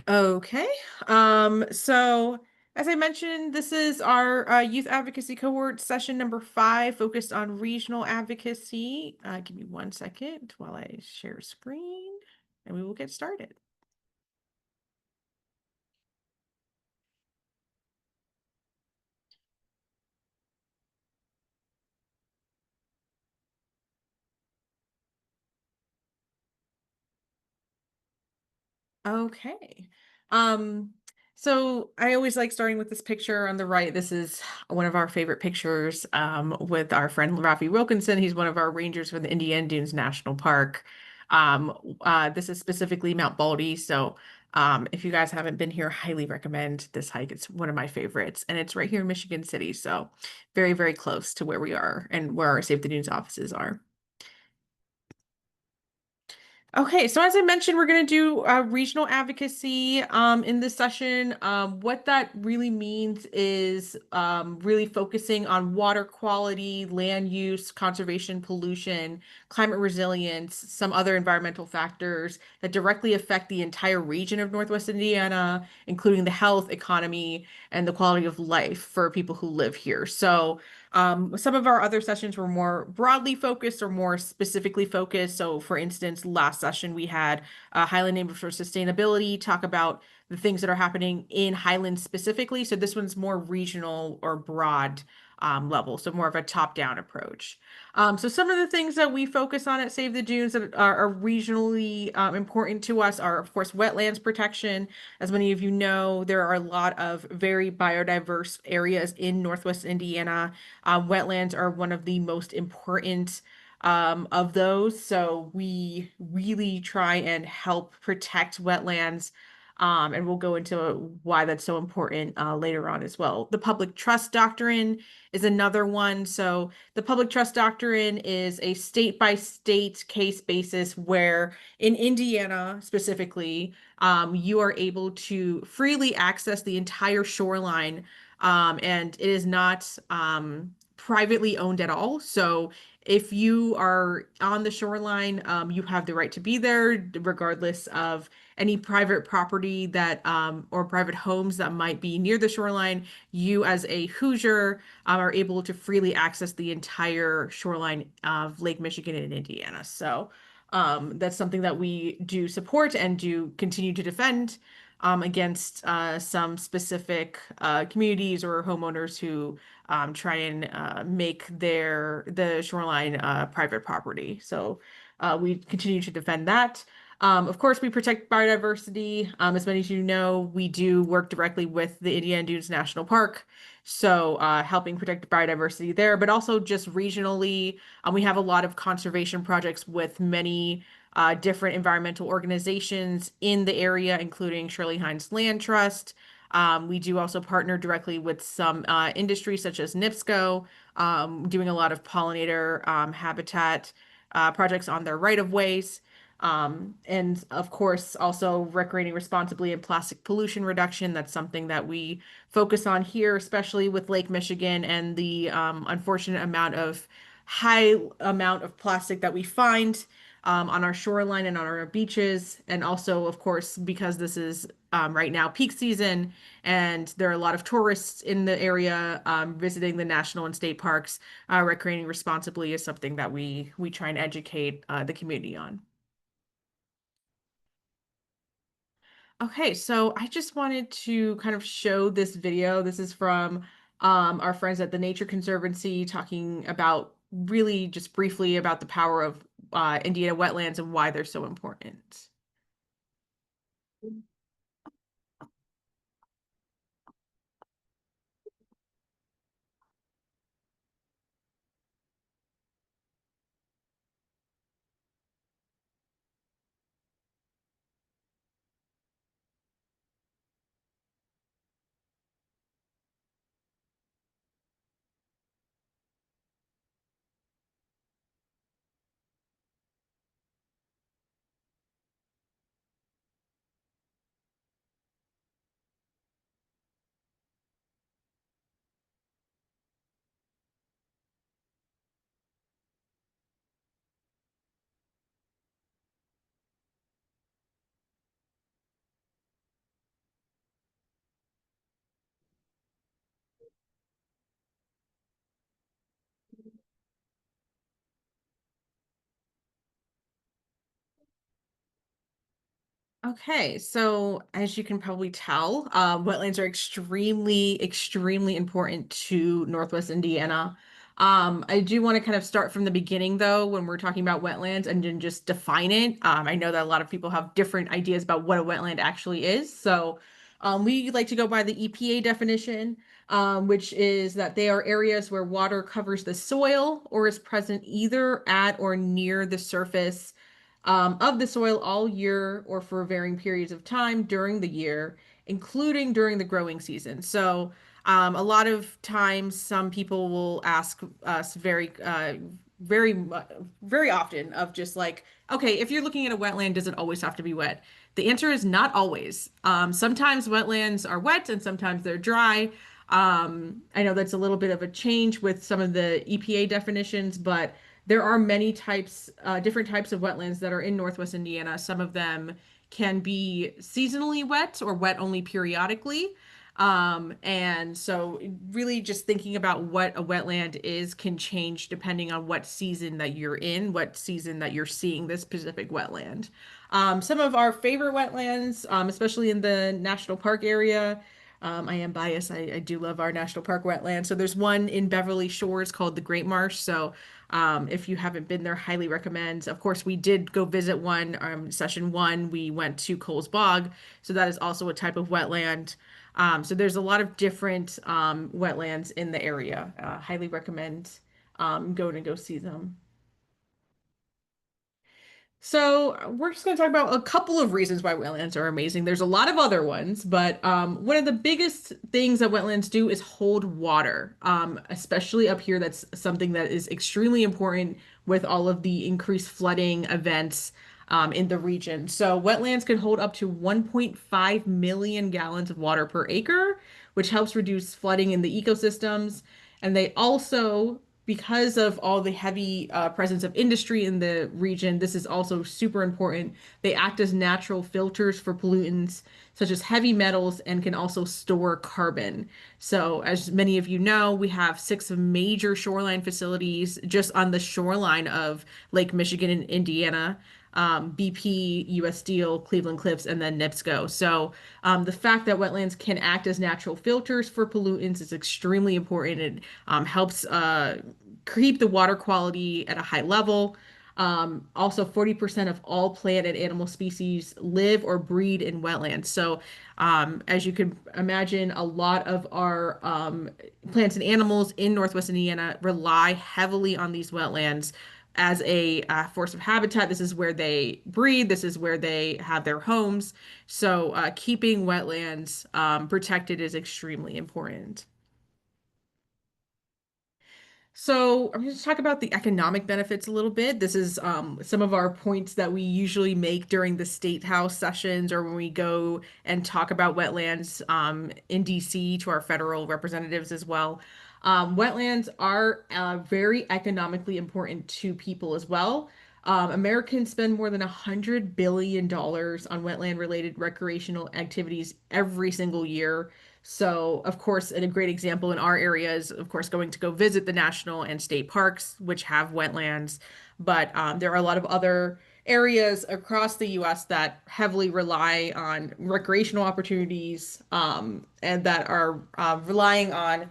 Okay. So as I mentioned, this is our youth advocacy cohort session number 5, focused on regional advocacy. Give me 1 second while I share screen, and we will get started. Okay. Um, so I always like starting with this picture on the right. This is one of our favorite pictures with our friend Rafi Wilkinson. He's one of our rangers for the Indiana Dunes National Park. This is specifically Mount Baldy. So if you guys haven't been here, highly recommend this hike. It's one of my favorites, and it's right here in Michigan City. So very, very close to where we are and where our Save the Dunes offices are. Okay, so as I mentioned, we're going to do regional advocacy in this session. What that really means is really focusing on water quality, land use, conservation, pollution, climate resilience, some other environmental factors that directly affect the entire region of Northwest Indiana, including the health, economy, and the quality of life for people who live here. So some of our other sessions were more broadly focused or more specifically focused. So, for instance, last session we had Highland Neighbor for Sustainability talk about the things that are happening in Highland specifically. So, this one's more regional or broad level, so more of a top-down approach. So, some of the things that we focus on at Save the Dunes that are regionally important to us are, of course, wetlands protection. As many of you know, there are a lot of very biodiverse areas in Northwest Indiana. Wetlands are one of the most important of those. So we really try and help protect wetlands. And we'll go into why that's so important later on as well. The public trust doctrine is another one. So the public trust doctrine is a state by state case basis where in Indiana specifically, you are able to freely access the entire shoreline, and it is not privately owned at all. So if you are on the shoreline, you have the right to be there, regardless of any private property that or private homes that might be near the shoreline. You, as a Hoosier, are able to freely access the entire shoreline of Lake Michigan and Indiana. So that's something that we do support and do continue to defend against some specific communities or homeowners who try and make the shoreline private property. So we continue to defend that. Of course, we protect biodiversity. As many of you know, we do work directly with the Indiana Dunes National Park, so helping protect biodiversity there, but also just regionally, we have a lot of conservation projects with many different environmental organizations in the area, including Shirley Hines Land Trust. We do also partner directly with some industries such as NIPSCO, doing a lot of pollinator habitat projects on their right of ways. And of course, also recreating responsibly and plastic pollution reduction. That's something that we focus on here, especially with Lake Michigan and the unfortunate high amount of plastic that we find on our shoreline and on our beaches. And also, of course, because this is right now peak season and there are a lot of tourists in the area visiting the national and state parks, recreating responsibly is something that we try and educate the community on. Okay, so I just wanted to kind of show this video. This is from our friends at the Nature Conservancy talking about really just briefly about the power of Indiana wetlands and why they're so important. Okay, so as you can probably tell, wetlands are extremely important to Northwest Indiana. I do want to kind of start from the beginning, though, when we're talking about wetlands and then just define it. I know that a lot of people have different ideas about what a wetland actually is. So, we like to go by the EPA definition, which is that they are areas where water covers the soil or is present either at or near the surface of the soil all year or for varying periods of time during the year, including during the growing season. So, a lot of times, some people will ask us very often of just like, okay, if you're looking at a wetland, does it always have to be wet? The answer is not always. Sometimes wetlands are wet and sometimes they're dry. I know that's a little bit of a change with some of the EPA definitions, but there are many types, different types of wetlands that are in Northwest Indiana. Some of them can be seasonally wet or wet only periodically. And so really just thinking about what a wetland is can change depending on what season that you're in, what season that you're seeing this specific wetland. Some of our favorite wetlands, especially in the national park area, I am biased. I do love our national park wetland. So there's one in Beverly Shores called the Great Marsh. So if you haven't been there, highly recommend. Of course, we did go visit one, session one. We went to Coles Bog. So that is also a type of wetland. So there's a lot of different wetlands in the area. Highly recommend going to go see them. So we're just going to talk about a couple of reasons why wetlands are amazing. There's a lot of other ones, but one of the biggest things that wetlands do is hold water. Especially up here. That's something that is extremely important with all of the increased flooding events in the region. So wetlands can hold up to 1.5 million gallons of water per acre, which helps reduce flooding in the ecosystems. And they also, because of all the heavy presence of industry in the region, this is also super important. They act as natural filters for pollutants such as heavy metals and can also store carbon. So, as many of you know, we have six major shoreline facilities just on the shoreline of Lake Michigan and Indiana. BP, US Steel, Cleveland Cliffs, and then NIPSCO. So the fact that wetlands can act as natural filters for pollutants is extremely important. It helps keep the water quality at a high level. Also, 40% of all plant and animal species live or breed in wetlands. So, as you can imagine, a lot of our plants and animals in Northwest Indiana rely heavily on these wetlands as a force of habitat. This is where they breed. This is where they have their homes. So, keeping wetlands protected is extremely important. So I'm going to talk about the economic benefits a little bit. This is some of our points that we usually make during the State House sessions or when we go and talk about wetlands in DC to our federal representatives as well. Wetlands are very economically important to people as well. Americans spend more than $100 billion on wetland-related recreational activities every single year. So, of course, and a great example in our area is, of course, going to go visit the national and state parks, which have wetlands. But there are a lot of other areas across the U.S. that heavily rely on recreational opportunities and that are relying on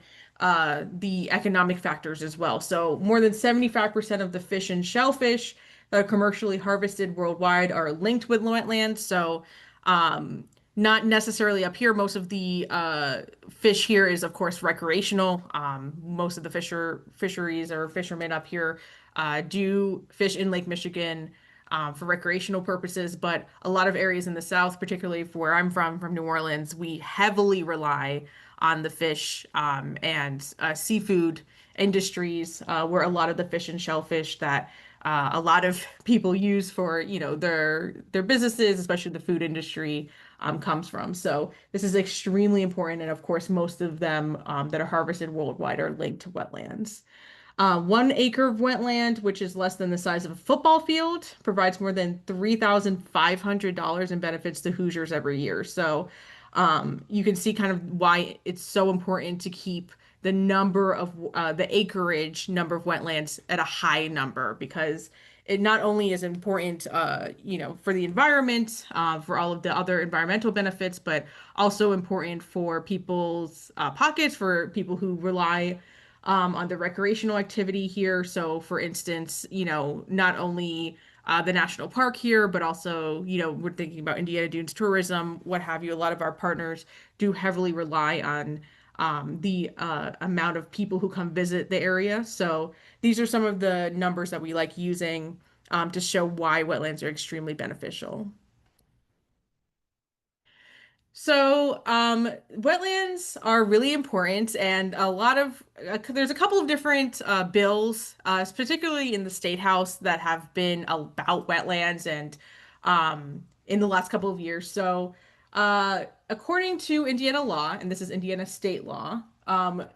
the economic factors as well. So, more than 75% of the fish and shellfish that are commercially harvested worldwide are linked with wetlands. So, not necessarily up here. Most of the fish here is, of course, recreational. Most of the fisheries or fishermen up here do fish in Lake Michigan for recreational purposes, but a lot of areas in the South, particularly for where I'm from New Orleans, we heavily rely on the fish and seafood industries, where a lot of the fish and shellfish that a lot of people use for, their businesses, especially the food industry, comes from. So this is extremely important, and of course, most of them that are harvested worldwide are linked to wetlands. 1 acre of wetland, which is less than the size of a football field, provides more than $3,500 in benefits to Hoosiers every year. So you can see kind of why it's so important to keep the number of the acreage number of wetlands at a high number because it not only is important, for the environment, for all of the other environmental benefits, but also important for people's pockets, for people who rely on the recreational activity here. So, for instance, not only the national park here, but also, we're thinking about Indiana Dunes tourism, what have you. A lot of our partners do heavily rely on the amount of people who come visit the area. So these are some of the numbers that we like using to show why wetlands are extremely beneficial. So, wetlands are really important, and there's a couple of different bills, particularly in the State House, that have been about wetlands and in the last couple of years. So, according to Indiana law, and this is Indiana state law,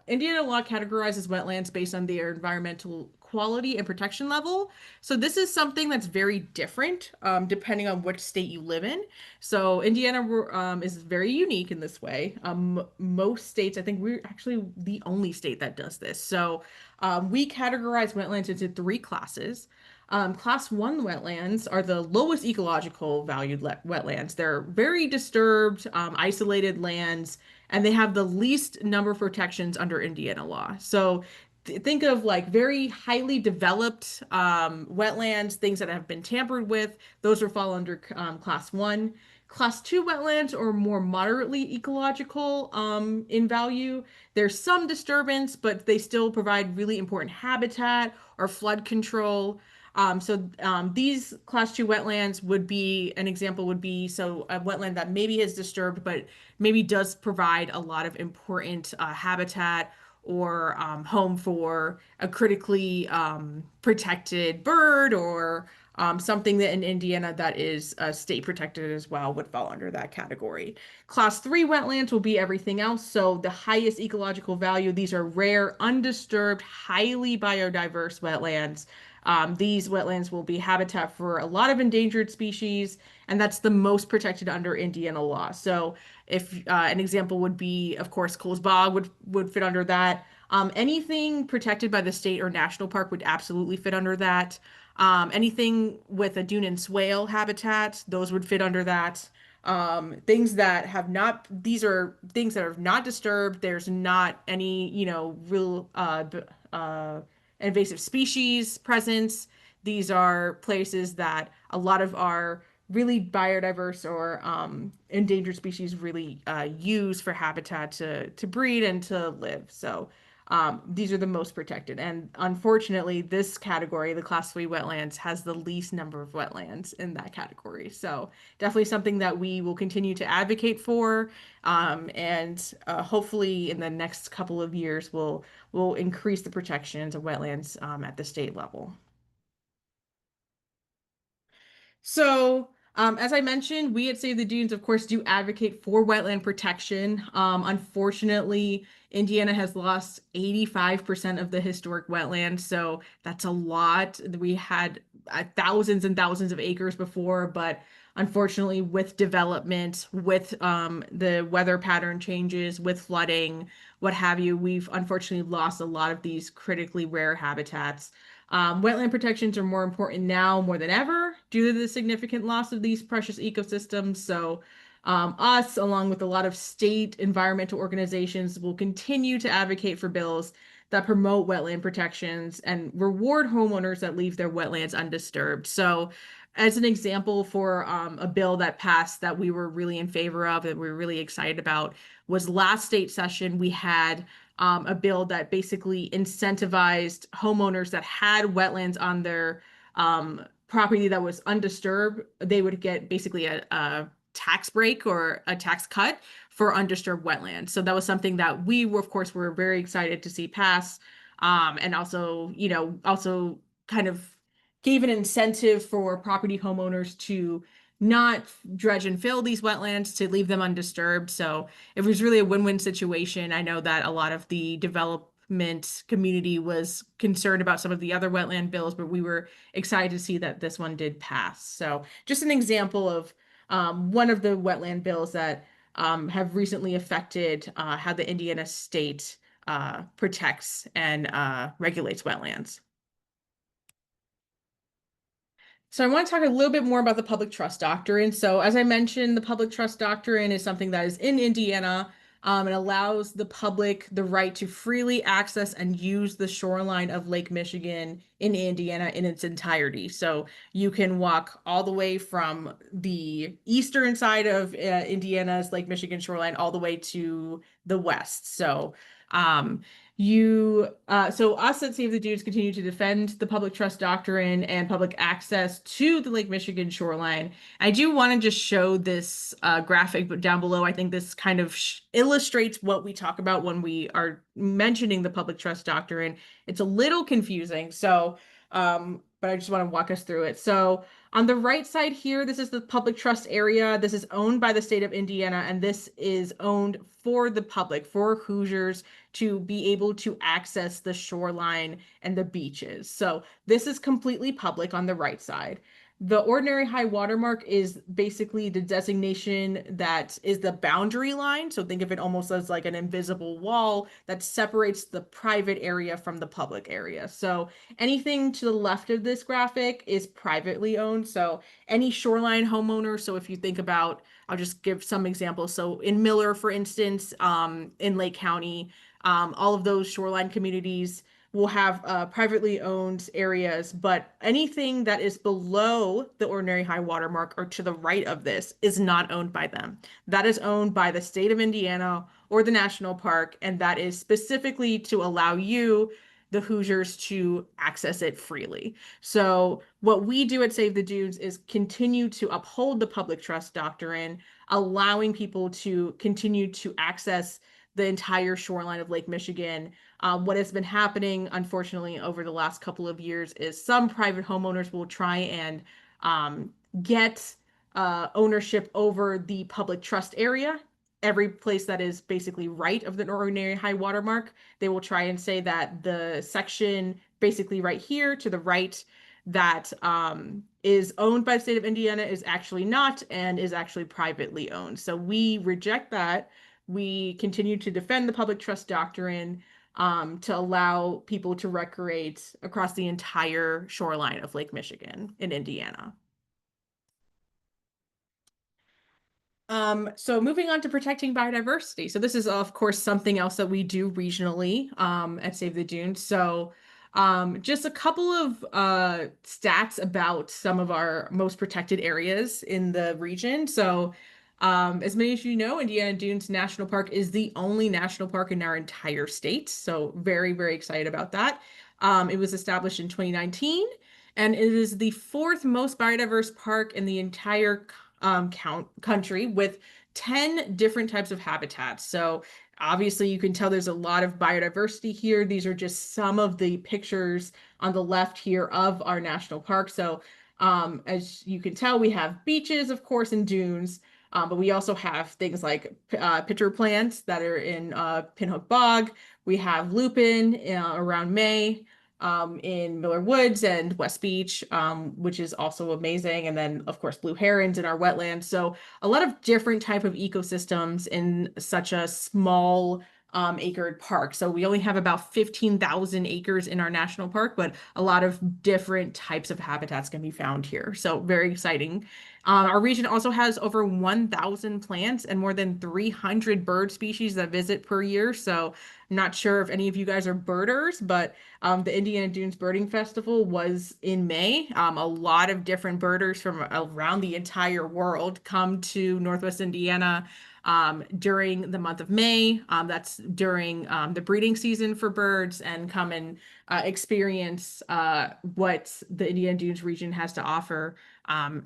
Indiana law categorizes wetlands based on their environmental quality and protection level. So, this is something that's very different depending on which state you live in. So Indiana is very unique in this way. Most states, I think we're actually the only state that does this. So we categorize wetlands into three classes. Class one wetlands are the lowest ecological valued wetlands. They're very disturbed, isolated lands, and they have the least number of protections under Indiana law. So think of like very highly developed wetlands, things that have been tampered with. Those will fall under class one. Class two wetlands are more moderately ecological in value. There's some disturbance, but they still provide really important habitat or flood control. These class two wetlands would be an example would be so a wetland that maybe is disturbed, but maybe does provide a lot of important habitat or home for a critically protected bird or something that in Indiana that is state protected as well would fall under that category. Class three wetlands will be everything else. So the highest ecological value, these are rare, undisturbed, highly biodiverse wetlands. These wetlands will be habitat for a lot of endangered species, and that's the most protected under Indiana law. So if an example would be, of course, Coles Bog would fit under that. Anything protected by the state or national park would absolutely fit under that. Anything with a dune and swale habitat, those would fit under that. Things that have not, these are things that are not disturbed. There's not any, real invasive species presence. These are places that a lot of our really biodiverse or endangered species really use for habitat to breed and to live. So these are the most protected. And unfortunately, this category, the class three wetlands, has the least number of wetlands in that category. So definitely something that we will continue to advocate for. And hopefully in the next couple of years, we'll increase the protections of wetlands at the state level. So, as I mentioned, we at Save the Dunes, of course, do advocate for wetland protection. Unfortunately, Indiana has lost 85% of the historic wetlands, so that's a lot. We had thousands and thousands of acres before, but unfortunately, with development, with the weather pattern changes, with flooding, what have you, we've unfortunately lost a lot of these critically rare habitats. Wetland protections are more important now more than ever due to the significant loss of these precious ecosystems. So, us, along with a lot of state environmental organizations, will continue to advocate for bills that promote wetland protections and reward homeowners that leave their wetlands undisturbed. So, as an example for a bill that passed that we were really in favor of, that we were really excited about, was last state session, we had a bill that basically incentivized homeowners that had wetlands on their property that was undisturbed. They would get basically a tax break or a tax cut for undisturbed wetlands. So that was something that we were, of course, were very excited to see pass. And also, also kind of gave an incentive for property homeowners to not dredge and fill these wetlands, to leave them undisturbed. So it was really a win-win situation. I know that a lot of the development community was concerned about some of the other wetland bills, but we were excited to see that this one did pass. So just an example of one of the wetland bills that have recently affected how the Indiana state protects and regulates wetlands. So I want to talk a little bit more about the public trust doctrine. So as I mentioned, the public trust doctrine is something that is in Indiana. It allows the public the right to freely access and use the shoreline of Lake Michigan in Indiana in its entirety. So you can walk all the way from the eastern side of Indiana's Lake Michigan shoreline all the way to the west. So um, so us at Save the Dunes continue to defend the public trust doctrine and public access to the Lake Michigan shoreline. I do want to just show this graphic, but down below, I think this kind of illustrates what we talk about when we are mentioning the public trust doctrine. It's a little confusing, but I just want to walk us through it. So on the right side here, this is the public trust area. This is owned by the state of Indiana, and this is owned for the public, for Hoosiers to be able to access the shoreline and the beaches. So this is completely public on the right side. The ordinary high water mark is basically the designation that is the boundary line. So think of it almost as like an invisible wall that separates the private area from the public area. So anything to the left of this graphic is privately owned. So any shoreline homeowner, so if you think about, I'll just give some examples. So in Miller, for instance, in Lake County, all of those shoreline communities will have privately owned areas, but anything that is below the ordinary high water mark or to the right of this is not owned by them. That is owned by the state of Indiana or the national park, and that is specifically to allow you, the Hoosiers, to access it freely. So what we do at Save the Dunes is continue to uphold the public trust doctrine, allowing people to continue to access the entire shoreline of Lake Michigan. What has been happening, unfortunately, over the last couple of years is some private homeowners will try and get ownership over the public trust area. Every place that is basically right of the ordinary high water mark, they will try and say that the section basically right here to the right that is owned by the state of Indiana is actually not and is actually privately owned. So we reject that. We continue to defend the public trust doctrine to allow people to recreate across the entire shoreline of Lake Michigan in Indiana. So moving on to protecting biodiversity. So this is, of course, something else that we do regionally at Save the Dunes. So just a couple of stats about some of our most protected areas in the region. So as many as you know, Indiana Dunes National Park is the only national park in our entire state. So very, very excited about that. It was established in 2019, and it is the fourth most biodiverse park in the entire country with 10 different types of habitats. So obviously you can tell there's a lot of biodiversity here. These are just some of the pictures on the left here of our national park. So as you can tell, we have beaches, of course, and dunes. But we also have things like pitcher plants that are in Pinhook Bog. We have lupin around May in Miller Woods and West Beach, which is also amazing. And then, of course, blue herons in our wetlands. So a lot of different type of ecosystems in such a small acred park. So we only have about 15,000 acres in our national park, but a lot of different types of habitats can be found here. So very exciting. Our region also has over 1,000 plants and more than 300 bird species that visit per year. So I'm not sure if any of you guys are birders, but the Indiana Dunes Birding Festival was in May. A lot of different birders from around the entire world come to Northwest Indiana during the month of May. That's during the breeding season for birds, and come and experience what the Indiana Dunes region has to offer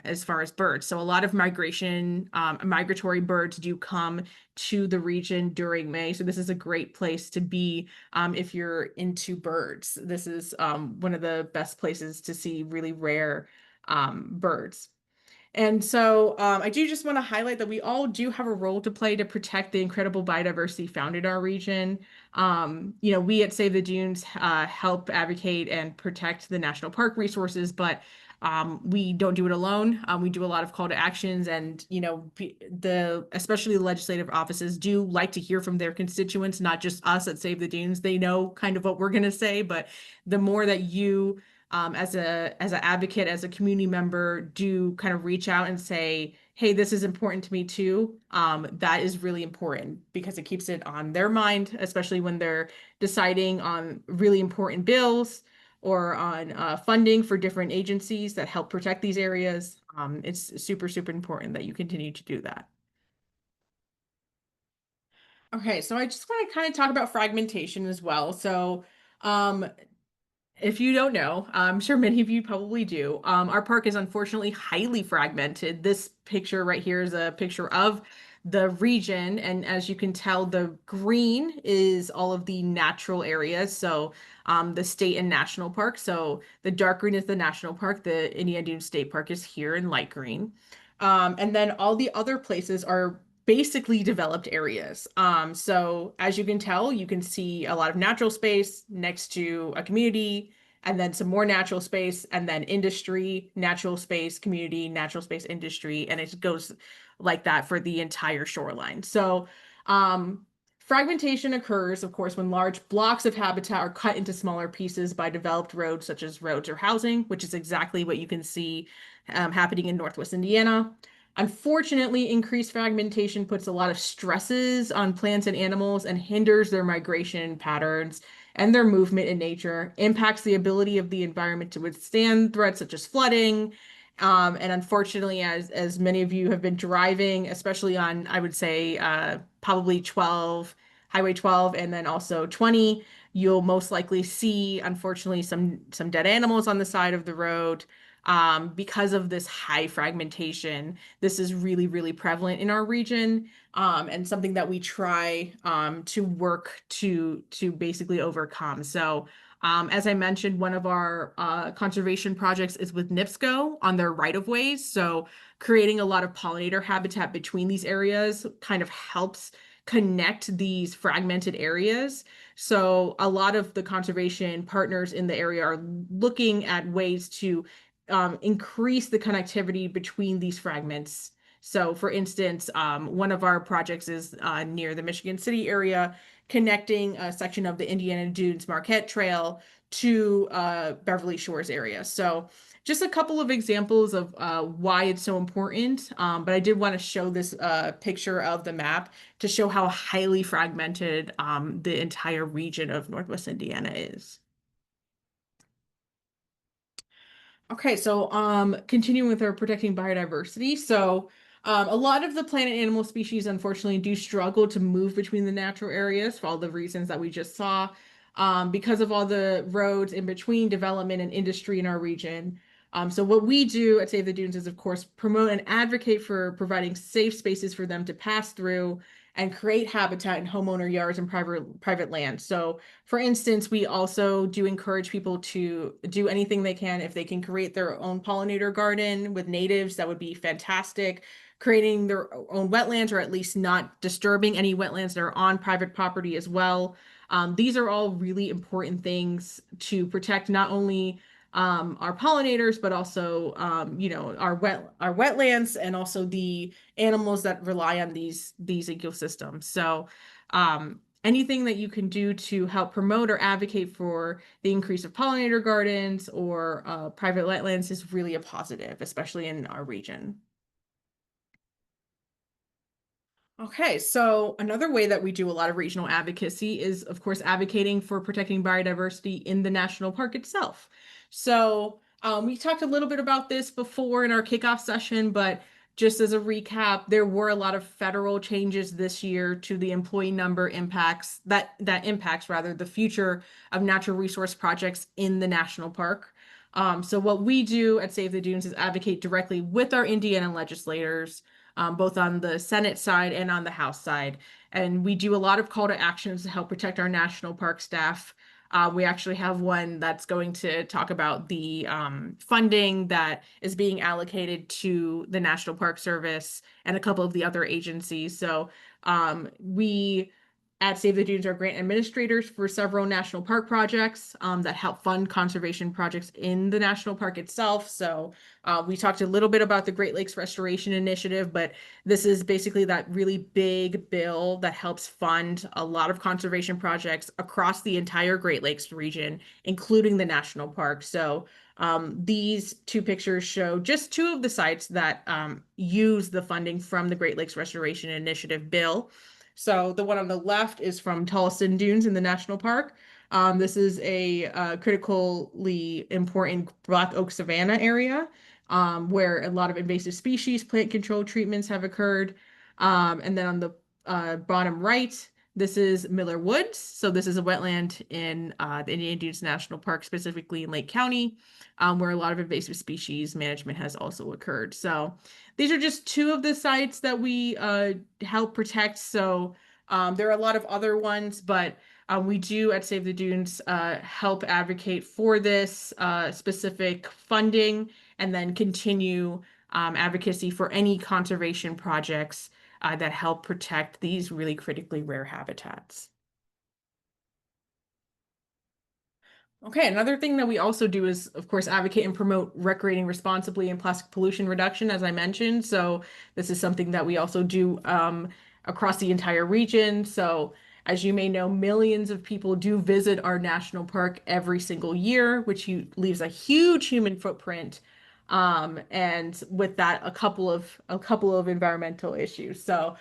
as far as birds. So a lot of migratory birds do come to the region during May. So this is a great place to be if you're into birds. This is one of the best places to see really rare birds. And so I do just want to highlight that we all do have a role to play to protect the incredible biodiversity found in our region. We at Save the Dunes help advocate and protect the national park resources, but we don't do it alone. We do a lot of call to actions, and especially the legislative offices do like to hear from their constituents, not just us at Save the Dunes. They know kind of what we're going to say, but the more that you as an advocate, as a community member, do kind of reach out and say, hey, this is important to me too. That is really important because it keeps it on their mind, especially when they're deciding on really important bills or on funding for different agencies that help protect these areas. It's super, super important that you continue to do that. Okay, so I just want to kind of talk about fragmentation as well. So, um, if you don't know, I'm sure many of you probably do. Our park is unfortunately highly fragmented. This picture right here is a picture of the region, and as you can tell, the green is all of the natural areas. So, the state and national park. So, the dark green is the national park. The Indiana Dunes State Park is here in light green. And then all the other places are basically developed areas. So as you can tell, you can see a lot of natural space next to a community, and then some more natural space, and then industry, natural space, community, natural space, industry, and it goes like that for the entire shoreline. So, fragmentation occurs, of course, when large blocks of habitat are cut into smaller pieces by developed roads, such as roads or housing, which is exactly what you can see happening in Northwest Indiana. Unfortunately, increased fragmentation puts a lot of stresses on plants and animals and hinders their migration patterns and their movement in nature, impacts the ability of the environment to withstand threats such as flooding. And unfortunately, as many of you have been driving, especially on, I would say, probably 12, Highway 12, and then also 20, you'll most likely see, unfortunately, some dead animals on the side of the road because of this high fragmentation. This is really, really prevalent in our region, and something that we try to work to basically overcome. So, as I mentioned, one of our conservation projects is with NIPSCO on their right-of-ways. So, creating a lot of pollinator habitat between these areas kind of helps connect these fragmented areas. So, a lot of the conservation partners in the area are looking at ways to increase the connectivity between these fragments. So, for instance, one of our projects is near the Michigan City area, connecting a section of the Indiana Dunes Marquette Trail to Beverly Shores area. So, just a couple of examples of why it's so important. But I did want to show this picture of the map to show how highly fragmented the entire region of Northwest Indiana is. Okay, so continuing with our protecting biodiversity. So a lot of the plant and animal species unfortunately do struggle to move between the natural areas for all the reasons that we just saw, because of all the roads in between development and industry in our region. So what we do at Save the Dunes is, of course, promote and advocate for providing safe spaces for them to pass through and create habitat in homeowner yards and private land. So for instance, we also do encourage people to do anything they can. If they can create their own pollinator garden with natives, that would be fantastic. Creating their own wetlands, or at least not disturbing any wetlands that are on private property as well. These are all really important things to protect not only our pollinators, but also our wetlands and also the animals that rely on these ecosystems. So anything that you can do to help promote or advocate for the increase of pollinator gardens or private wetlands is really a positive, especially in our region. Okay, so another way that we do a lot of regional advocacy is, of course, advocating for protecting biodiversity in the national park itself. So we talked a little bit about this before in our kickoff session, but just as a recap, there were a lot of federal changes this year to the employee number impacts that impacts rather the future of natural resource projects in the national park. So what we do at Save the Dunes is advocate directly with our Indiana legislators, both on the Senate side and on the House side. And we do a lot of call to actions to help protect our national park staff. We actually have one that's going to talk about the funding that is being allocated to the National Park Service and a couple of the other agencies. So we at Save the Dunes are grant administrators for several national park projects that help fund conservation projects in the national park itself. So we talked a little bit about the Great Lakes Restoration Initiative, but this is basically that really big bill that helps fund a lot of conservation projects across the entire Great Lakes region, including the national park. So these two pictures show just two of the sites that use the funding from the Great Lakes Restoration Initiative bill. So the one on the left is from Tolleson Dunes in the national park. This is a critically important black oak savanna area where a lot of invasive species plant control treatments have occurred. And then on the bottom right, this is Miller Woods. So this is a wetland in the Indian Dunes National Park, specifically in Lake County, where a lot of invasive species management has also occurred. So these are just two of the sites that we help protect. So there are a lot of other ones, but we do at Save the Dunes help advocate for this specific funding and then continue advocacy for any conservation projects that help protect these really critically rare habitats. Okay, another thing that we also do is, of course, advocate and promote recreating responsibly and plastic pollution reduction, as I mentioned. So this is something that we also do across the entire region. So as you may know, millions of people do visit our national park every single year, which leaves a huge human footprint. And with that, a couple of environmental issues. So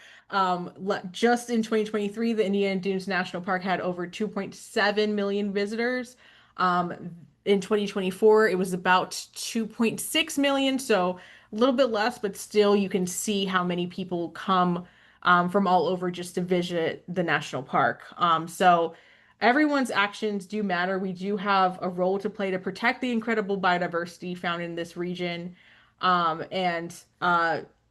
just in 2023, the Indiana Dunes National Park had over 2.7 million visitors. Um, in 2024, it was about 2.6 million, so a little bit less, but still you can see how many people come from all over just to visit the national park. So everyone's actions do matter. We do have a role to play to protect the incredible biodiversity found in this region. And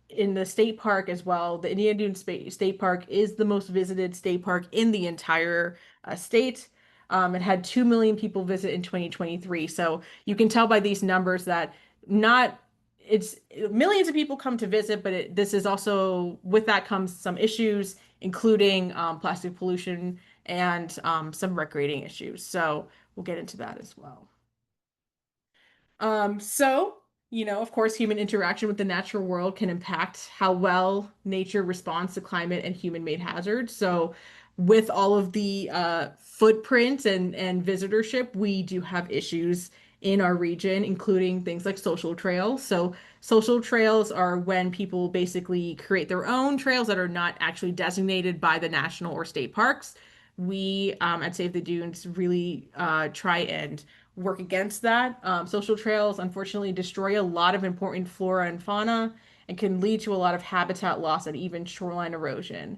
in the state park as well, the Indiana Dunes State Park is the most visited state park in the entire state. It had 2 million people visit in 2023. So you can tell by these numbers that not it's millions of people come to visit, but this is also with that comes some issues, including plastic pollution and some recreating issues. So we'll get into that as well. So, of course, human interaction with the natural world can impact how well nature responds to climate and human-made hazards. So, with all of the footprint and visitorship, we do have issues in our region, including things like social trails. So, social trails are when people basically create their own trails that are not actually designated by the national or state parks. We at Save the Dunes really try and work against that. Social trails unfortunately destroy a lot of important flora and fauna and can lead to a lot of habitat loss and even shoreline erosion.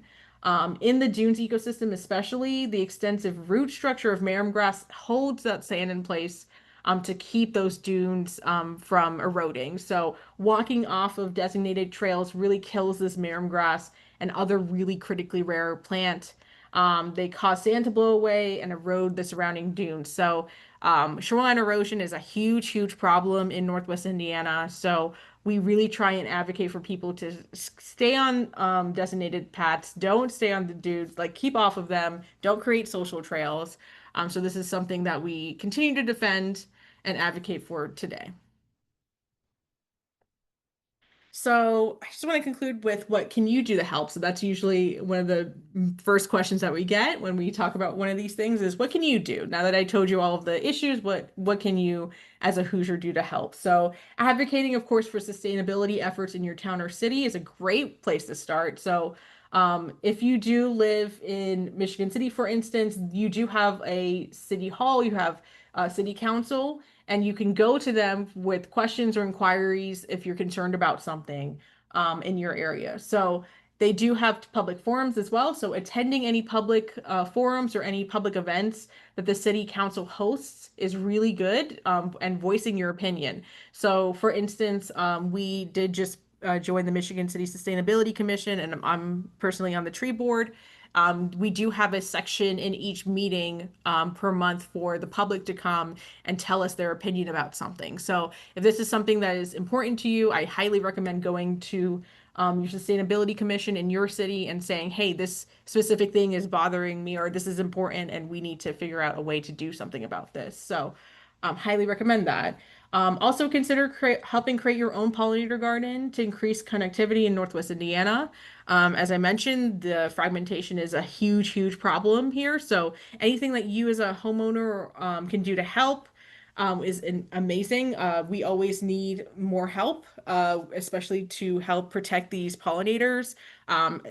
In the dunes ecosystem, especially, the extensive root structure of marram grass holds that sand in place to keep those dunes from eroding. So walking off of designated trails really kills this marram grass and other really critically rare plant. They cause sand to blow away and erode the surrounding dunes. So shoreline erosion is a huge, huge problem in Northwest Indiana. So we really try and advocate for people to stay on designated paths. Don't stay on the dunes, like keep off of them. Don't create social trails. So this is something that we continue to defend and advocate for today. So I just want to conclude with what can you do to help? So that's usually one of the first questions that we get when we talk about one of these things is what can you do? Now that I told you all of the issues, what can you as a Hoosier do to help? So advocating, of course, for sustainability efforts in your town or city is a great place to start. So if you do live in Michigan City, for instance, you do have a city hall, you have a city council, and you can go to them with questions or inquiries if you're concerned about something in your area. So they do have public forums as well. So attending any public forums or any public events that the city council hosts is really good and voicing your opinion. So for instance, we did just join the Michigan City Sustainability Commission, and I'm personally on the tree board. We do have a section in each meeting per month for the public to come and tell us their opinion about something. So if this is something that is important to you, I highly recommend going to your sustainability commission in your city and saying, hey, this specific thing is bothering me, or this is important, and we need to figure out a way to do something about this. So highly recommend that. Also consider helping create your own pollinator garden to increase connectivity in Northwest Indiana. As I mentioned, the fragmentation is a huge, huge problem here. So anything that you as a homeowner can do to help amazing. We always need more help, especially to help protect these pollinators, um,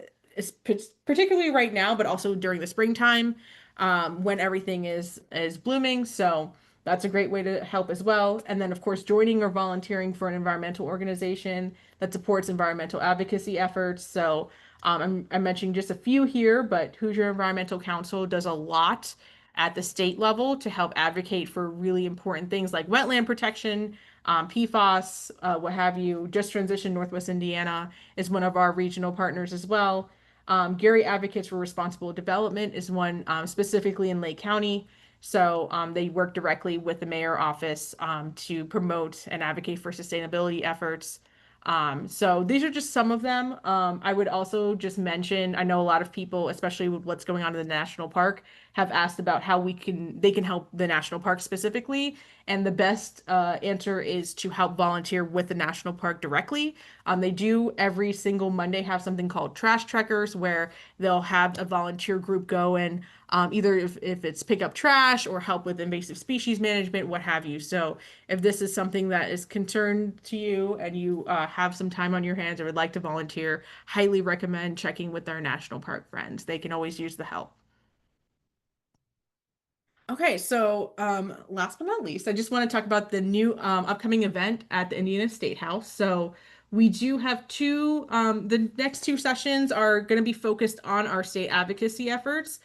particularly right now, but also during the springtime when everything is blooming. So that's a great way to help as well. And then, of course, joining or volunteering for an environmental organization that supports environmental advocacy efforts. So I'm mentioning just a few here, but Hoosier Environmental Council does a lot at the state level to help advocate for really important things like wetland protection, PFAS, what have you. Just Transition Northwest Indiana is one of our regional partners as well. Gary Advocates for Responsible Development is one specifically in Lake County. So they work directly with the mayor office to promote and advocate for sustainability efforts. So these are just some of them. I would also just mention, I know a lot of people, especially with what's going on in the national park, have asked about how they can help the national park specifically. And the best answer is to help volunteer with the national park directly. They do every single Monday have something called Trash Trekkers, where they'll have a volunteer group go and either if it's pick up trash or help with invasive species management, what have you. So if this is something that is concern to you and you have some time on your hands or would like to volunteer, highly recommend checking with our national park friends. They can always use the help. Okay, so last but not least, I just want to talk about the new upcoming event at the Indiana State House. So we do have the next two sessions are going to be focused on our state advocacy efforts.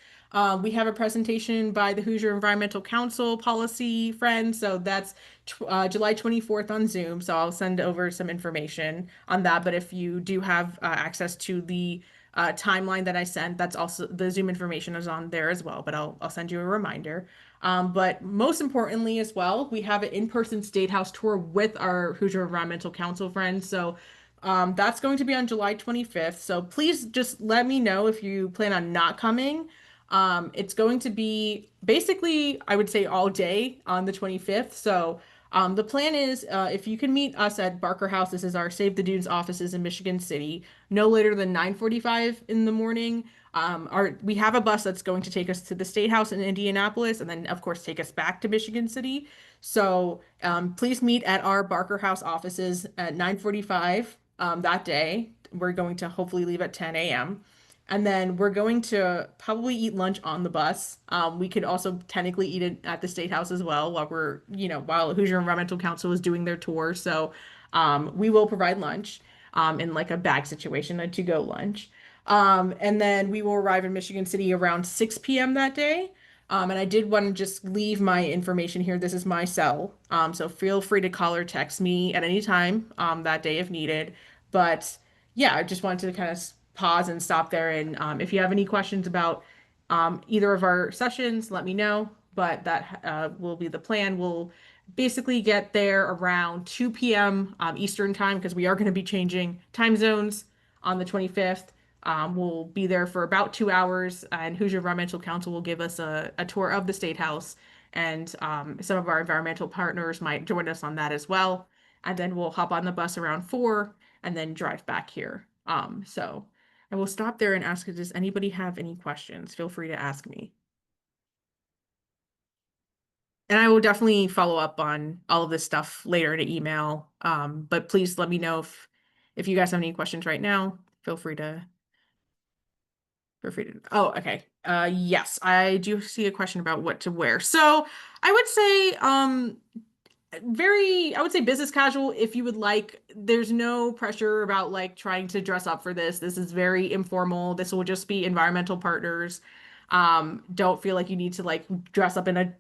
We have a presentation by the Hoosier Environmental Council policy friend. So that's July 24th on Zoom. So I'll send over some information on that. But if you do have access to the timeline that I sent, that's also the Zoom information is on there as well. But I'll send you a reminder. But most importantly, as well, we have an in-person State House tour with our Hoosier Environmental Council friends. So that's going to be on July 25th. So please just let me know if you plan on not coming. It's going to be basically, I would say, all day on the 25th. So the plan is if you can meet us at Barker House, this is our Save the Dunes offices in Michigan City, no later than 9:45 in the morning. We have a bus that's going to take us to the State House in Indianapolis and then, of course, take us back to Michigan City. So please meet at our Barker House offices at 9:45 that day. We're going to hopefully leave at 10 a.m. And then we're going to probably eat lunch on the bus. We could also technically eat it at the State House as well while while Hoosier Environmental Council is doing their tour. So we will provide lunch in like a bag situation, a to-go lunch. And then we will arrive in Michigan City around 6 p.m. that day. And I did want to just leave my information here. This is my cell. So feel free to call or text me at any time that day if needed. But yeah, I just wanted to kind of pause and stop there. And if you have any questions about either of our sessions, let me know. But that will be the plan. We'll basically get there around 2 p.m. Eastern time because we are going to be changing time zones on the 25th. We'll be there for about 2 hours, and Hoosier Environmental Council will give us a tour of the State House, and some of our environmental partners might join us on that as well. And then we'll hop on the bus around 4 and then drive back here. So I will stop there and ask, does anybody have any questions? Feel free to ask me. And I will definitely follow up on all of this stuff later in an email. But please let me know if you guys have any questions right now. Feel free to. Oh, okay. Yes, I do see a question about what to wear. So I would say, I would say business casual if you would like. There's no pressure about like trying to dress up for this. This is very informal. This will just be environmental partners. Don't feel like you need to like dress up in a,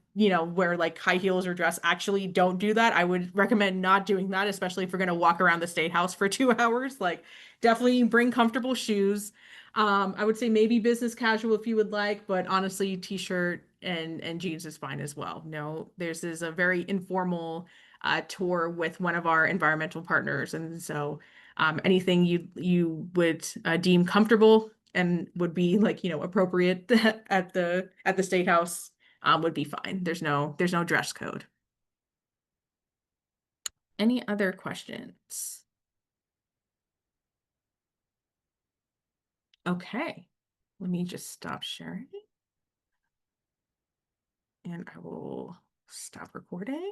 wear like high heels or dress. Actually, don't do that. I would recommend not doing that, especially if you're going to walk around the state house for 2 hours. Like, definitely bring comfortable shoes. I would say maybe business casual if you would like, but honestly, t-shirt and jeans is fine as well. No, this is a very informal tour with one of our environmental partners, and so anything you would deem comfortable and would be like, appropriate at the state house would be fine. There's no dress code. Any other questions? Okay, let me just stop sharing and I will stop recording.